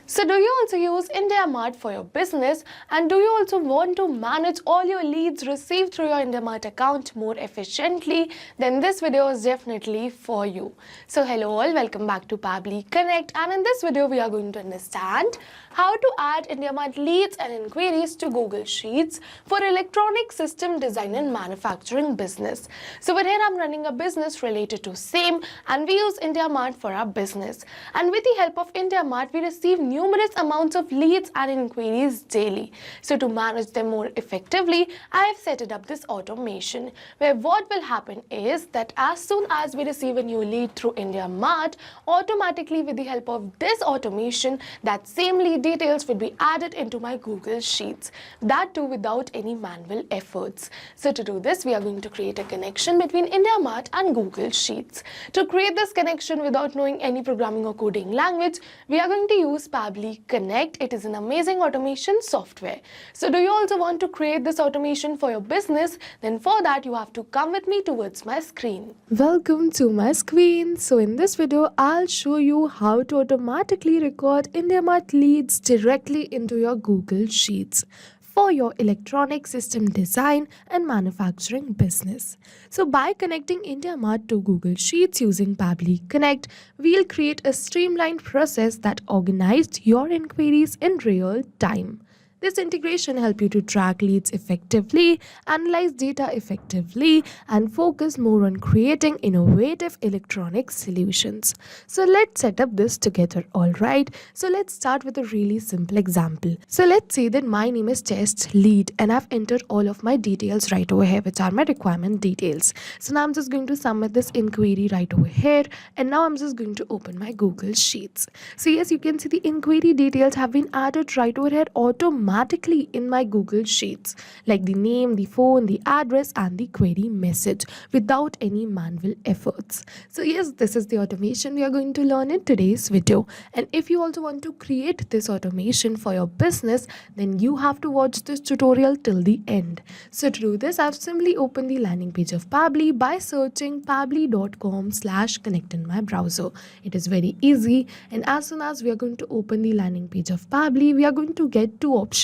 So do you also use IndiaMart for your business, and do you also want to manage all your leads received through your IndiaMart account more efficiently? Then this video is definitely for you. So hello all, welcome back to Pabbly Connect, and in this video we are going to understand how to add IndiaMart leads and inquiries to Google Sheets for electronic system design and manufacturing business. So over here I'm running a business related to same, and we use IndiaMart for our business. And with the help of IndiaMart, we receive numerous amounts of leads and inquiries daily. So to manage them more effectively, I have set it up this automation where what will happen is that as soon as we receive a new lead through IndiaMart, automatically with the help of this automation, that same lead details will be added into my Google Sheets. That too without any manual efforts. So to do this, we are going to create a connection between IndiaMart and Google Sheets. To create this connection without knowing any programming or coding language, we are going to use Pabbly Connect. It is an amazing automation software. So do you also want to create this automation for your business? Then for that you have to come with me towards my screen. Welcome to my screen. So in this video I'll show you how to automatically record IndiaMart leads directly into your Google Sheets for your electronic system design and manufacturing business. So by connecting IndiaMart to Google Sheets using Pabbly Connect, we'll create a streamlined process that organized your inquiries in real time. This integration helps you to track leads effectively, analyze data effectively, and focus more on creating innovative electronic solutions. So let's set up this together, alright? So let's start with a really simple example. So let's say that my name is test lead and I've entered all of my details right over here, which are my requirement details. So now I'm just going to submit this inquiry right over here, and now I'm just going to open my Google Sheets. So yes, you can see the inquiry details have been added right over here automatically in my Google Sheets, like the name, the phone, the address, and the query message without any manual efforts. So yes, this is the automation we are going to learn in today's video. And if you also want to create this automation for your business, then you have to watch this tutorial till the end. So to do this, I've simply opened the landing page of Pabbly by searching pabbly.com/connect in my browser. It is very easy, and as soon as we are going to open the landing page of Pabbly, we are going to get two options.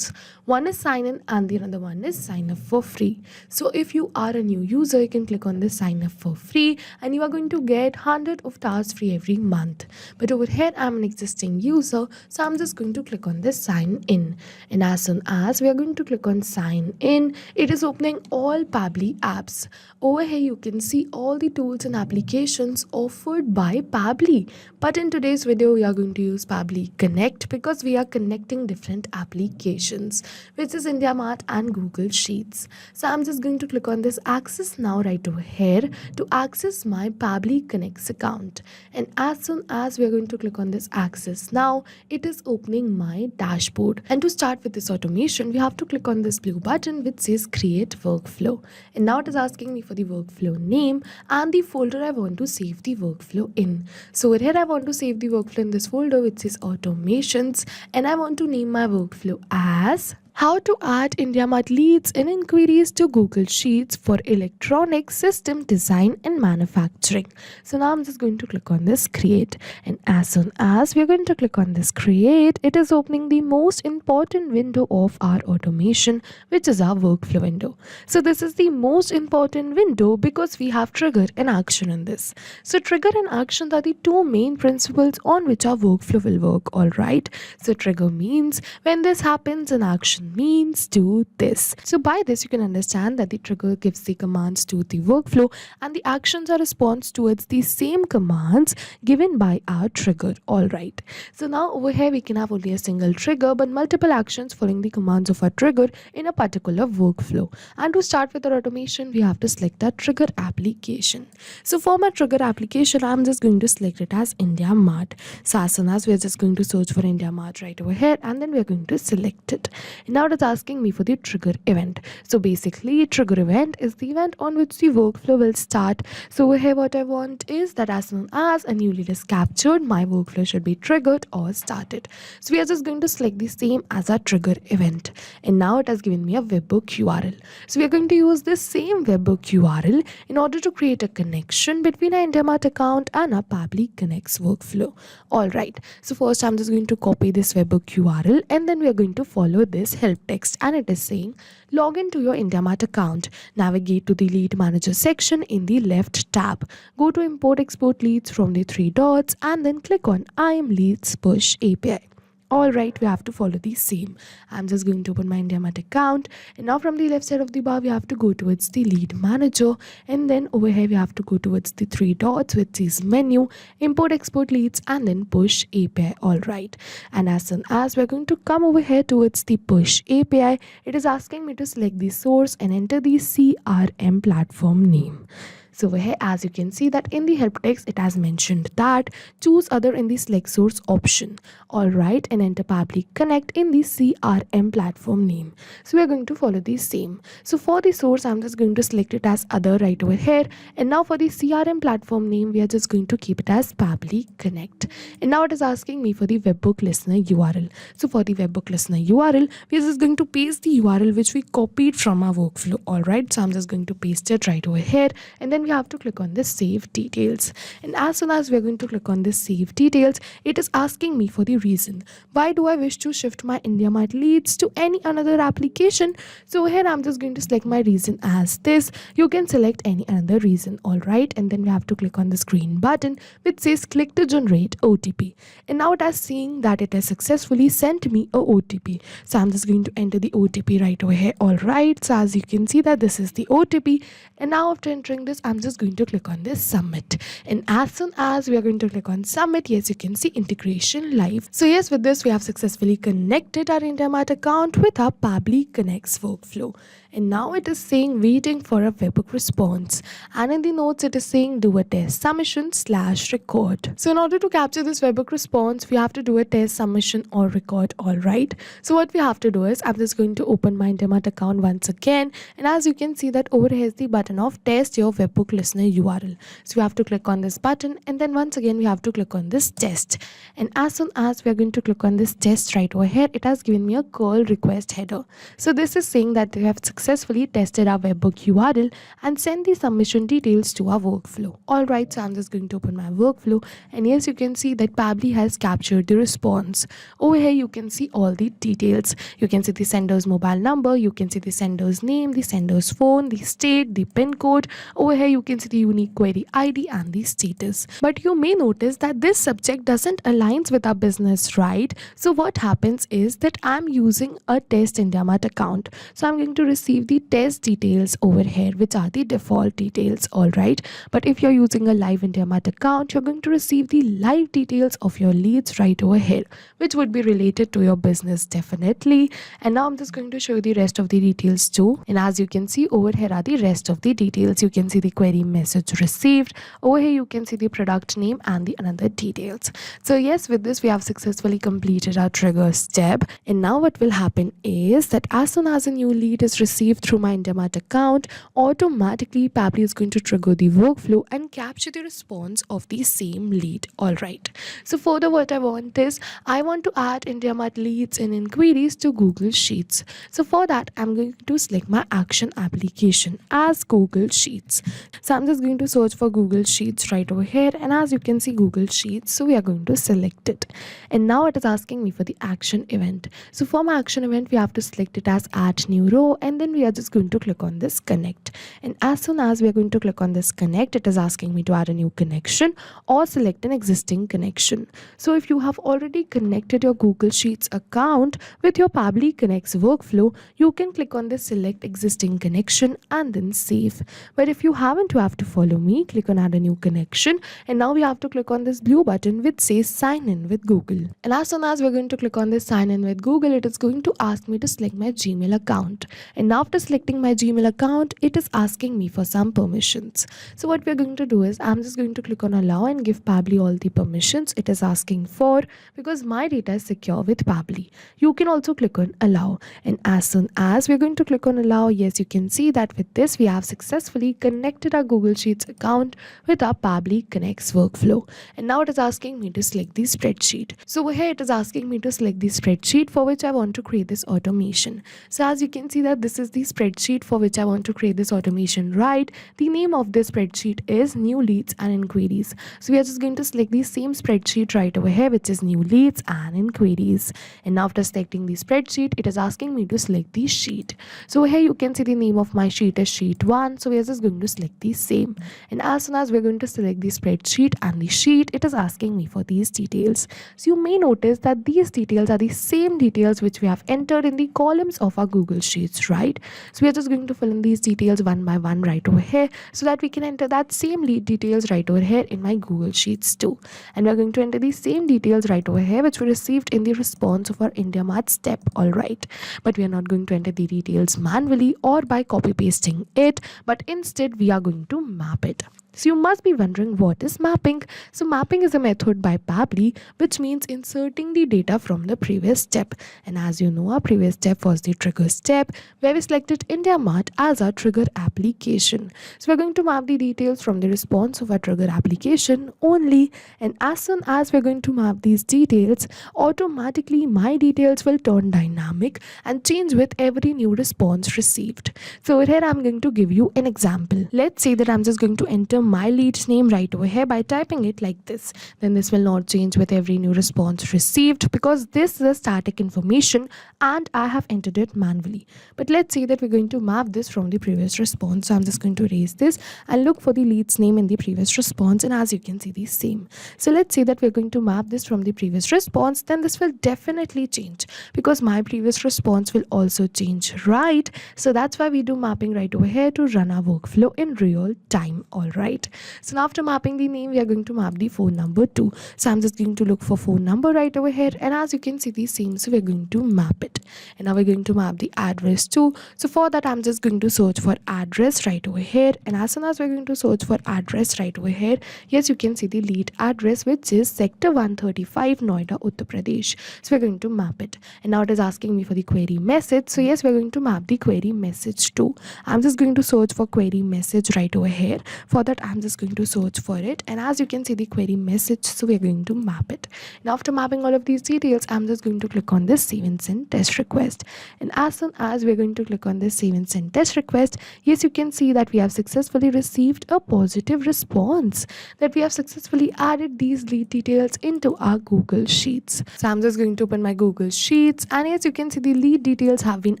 One is sign in and the other one is sign up for free. So if you are a new user, you can click on this sign up for free and you are going to get 100 of tasks free every month. But over here I'm an existing user, so I'm just going to click on this sign in. And as soon as we are going to click on sign in, it is opening all Pabbly apps. Over here you can see all the tools and applications offered by Pabbly. But in today's video we are going to use Pabbly Connect because we are connecting different applications, which is IndiaMart and Google Sheets. So I'm just going to click on this access now right over here to access my Pabbly Connects account. And as soon as we are going to click on this access now, it is opening my dashboard. And to start with this automation, we have to click on this blue button which says create workflow. And now it is asking me for the workflow name and the folder I want to save the workflow in. So over here I want to save the workflow in this folder which says automations, and I want to name my workflow as how to add IndiaMart leads and inquiries to Google Sheets for electronic system design and manufacturing. So now I'm just going to click on this create, and as soon as we're going to click on this create, it is opening the most important window of our automation, which is our workflow window. So this is the most important window because we have trigger and action in this. So trigger and action are the two main principles on which our workflow will work, alright? So trigger means when this happens, and action means do this. So by this you can understand that the trigger gives the commands to the workflow and the actions are response towards the same commands given by our trigger. Alright, so now over here we can have only a single trigger but multiple actions following the commands of our trigger in a particular workflow. And to start with our automation, we have to select our trigger application. So for my trigger application, I'm just going to select it as IndiaMart. So as soon as we're just going to search for IndiaMart right over here, and then we're going to select it. Now it's asking me for the trigger event. So basically, trigger event is the event on which the workflow will start. So over here, what I want is that as soon as a new lead is captured, my workflow should be triggered or started. So we are just going to select the same as our trigger event. And now it has given me a webhook URL. So we are going to use this same webhook URL in order to create a connection between our IndiaMart account and our Pabbly Connects workflow. Alright, so first I'm just going to copy this webhook URL and then we are going to follow this help text, and it is saying log into your IndiaMart account, navigate to the lead manager section in the left tab, go to import export leads from the three dots and then click on IM Leads Push API. Alright, we have to follow the same. I'm just going to open my IndiaMart account, and now from the left side of the bar we have to go towards the lead manager, and then over here we have to go towards the three dots which says menu, import export leads and then push API. Alright, and as soon as we're going to come over here towards the push API, it is asking me to select the source and enter the CRM platform name. So over here, as you can see that in the help text, it has mentioned that choose other in the select source option. Alright, and enter Pabbly Connect in the CRM platform name. So we are going to follow the same. So for the source, I'm just going to select it as other right over here. And now for the CRM platform name, we are just going to keep it as Pabbly Connect. And now it is asking me for the webhook listener URL. So for the webhook listener URL, we are just going to paste the URL which we copied from our workflow. Alright, so I'm just going to paste it right over here, and then we have to click on this save details. And as soon as we're going to click on this save details, it is asking me for the reason. Why do I wish to shift my IndiaMart leads to any another application? So here I'm just going to select my reason as this. You can select any another reason. Alright, and then we have to click on this green button which says click to generate OTP. And now it is saying that it has successfully sent me a OTP. So I'm just going to enter the OTP right over here. Alright, so as you can see that this is the OTP, and now after entering this, I'm just going to click on this submit. And as soon as we are going to click on submit, yes, you can see integration live. So yes, with this we have successfully connected our IndiaMart account with our Pabbly Connects workflow. And now it is saying waiting for a webhook response, and in the notes it is saying do a test submission / record. So in order to capture this webhook response, we have to do a test submission or record. Alright, so what we have to do is I'm just going to open my IndiaMart account once again, and as you can see that over here is the button of test your webhook listener URL. So we have to click on this button, and then once again we have to click on this test. And as soon as we are going to click on this test right over here, it has given me a curl request header. So this is saying that they have successfully tested our webhook URL and sent the submission details to our workflow. Alright, so I'm just going to open my workflow, and yes, you can see that Pabbly has captured the response. Over here you can see all the details. You can see the sender's mobile number, you can see the sender's name, the sender's phone, the state, the pin code. Over here you can see the unique query ID and the status. But you may notice that this subject doesn't align with our business, right? So what happens is that I'm using a test IndiaMart account. So I'm going to receive the test details over here, which are the default details. Alright, but if you're using a live IndiaMart account, you're going to receive the live details of your leads right over here, which would be related to your business definitely. And now I'm just going to show you the rest of the details too. And as you can see, over here are the rest of the details. You can see the query message received. Over here you can see the product name and the another details. So yes, with this we have successfully completed our trigger step. And now what will happen is that as soon as a new lead is received through my IndiaMart account, automatically Pabbly is going to trigger the workflow and capture the response of the same lead. Alright, so further what I want is I want to add IndiaMart leads and inquiries to Google Sheets. So for that I'm going to select my action application as Google Sheets. So I'm just going to search for Google Sheets right over here, and as you can see Google Sheets, so we are going to select it. And now it is asking me for the action event. So for my action event we have to select it as add new row, and then we are just going to click on this connect. And as soon as we are going to click on this connect, it is asking me to add a new connection or select an existing connection. So if you have already connected your Google Sheets account with your Pabbly Connects workflow, you can click on this select existing connection and then save. But if you haven't, you have to follow me, click on add a new connection, and now we have to click on this blue button which says sign in with Google. And as soon as we're going to click on this sign in with Google, it is going to ask me to select my Gmail account. And And after selecting my Gmail account, it is asking me for some permissions. So what we're going to do is I'm just going to click on allow and give Pabbly all the permissions it is asking for, because my data is secure with Pabbly. You can also click on allow, and as soon as we're going to click on allow, yes, you can see that with this we have successfully connected our Google Sheets account with our Pabbly Connects workflow. And now it is asking me to select the spreadsheet. So over here it is asking me to select the spreadsheet for which I want to create this automation. So as you can see that this is the spreadsheet for which I want to create this automation, right? The name of this spreadsheet is new leads and inquiries. So we are just going to select the same spreadsheet right over here, which is new leads and inquiries. And after selecting the spreadsheet, it is asking me to select the sheet. So here you can see the name of my sheet is sheet 1. So we are just going to select the same. And as soon as we're going to select the spreadsheet and the sheet, it is asking me for these details. So you may notice that these details are the same details which we have entered in the columns of our Google Sheets, right? So we are just going to fill in these details one by one right over here so that we can enter that same lead details right over here in my Google Sheets too. And we're going to enter the same details right over here which we received in the response of our IndiaMart step, alright. But we are not going to enter the details manually or by copy pasting it, but instead we are going to map it. So you must be wondering, what is mapping? So mapping is a method by Pabbly which means inserting the data from the previous step. And as you know, our previous step was the trigger step where we selected IndiaMart as our trigger application. So we're going to map the details from the response of our trigger application only. And as soon as we're going to map these details, automatically my details will turn dynamic and change with every new response received. So here I'm going to give you an example. Let's say that I'm just going to enter my lead's name right over here by typing it like this. Then this will not change with every new response received because this is a static information and I have entered it manually. But let's say that we're going to map this from the previous response. So I'm just going to erase this and look for the lead's name in the previous response, and as you can see, the same. So let's say that we're going to map this from the previous response, then this will definitely change because my previous response will also change, right? So that's why we do mapping right over here to run our workflow in real time, alright. So now after mapping the name, we are going to map the phone number too. So I'm just going to look for phone number right over here, and as you can see, the same. So we're going to map it, and now we're going to map the address too. So for that, I'm just going to search for address right over here, and as soon as we're going to search for address right over here, yes, you can see the lead address which is sector 135, Noida, Uttar Pradesh. So we're going to map it, and now it is asking me for the query message. So yes, we're going to map the query message too. I'm just going to search for query message right over here. For that, I'm just going to search for it, and as you can see the query message, so we're going to map it. And after mapping all of these details, I'm just going to click on this save and send test request, and as soon as we're going to click on this save and send test request, yes, you can see that we have successfully received a positive response, that we have successfully added these lead details into our Google Sheets. So I'm just going to open my Google Sheets, and yes, you can see the lead details have been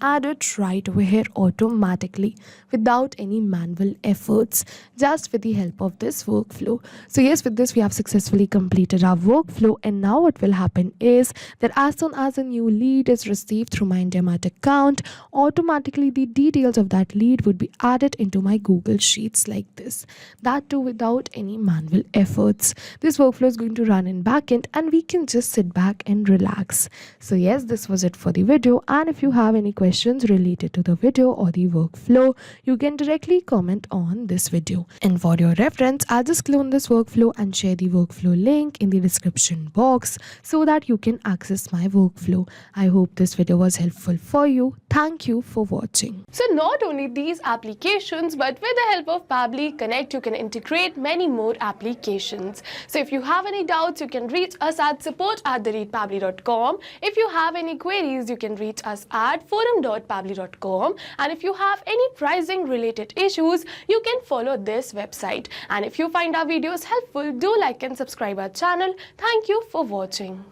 added right over here automatically without any manual efforts, just with the help of this workflow. So yes, with this we have successfully completed our workflow, and now what will happen is that as soon as a new lead is received through my IndiaMart account, automatically the details of that lead would be added into my Google Sheets like this, that too without any manual efforts. This workflow is going to run in backend, and we can just sit back and relax. So yes, this was it for the video, and if you have any questions related to the video or the workflow, you can directly comment on this video. And for your reference, I'll just clone this workflow and share the workflow link in the description box so that you can access my workflow. I hope this video was helpful for you. Thank you for watching. So not only these applications, but with the help of Pabbly Connect, you can integrate many more applications. So if you have any doubts, you can reach us at support@pabbly.com. If you have any queries, you can reach us at forum.pabbly.com. And if you have any pricing related issues, you can follow this website. And if you find our videos helpful, do like and subscribe our channel. Thank you for watching.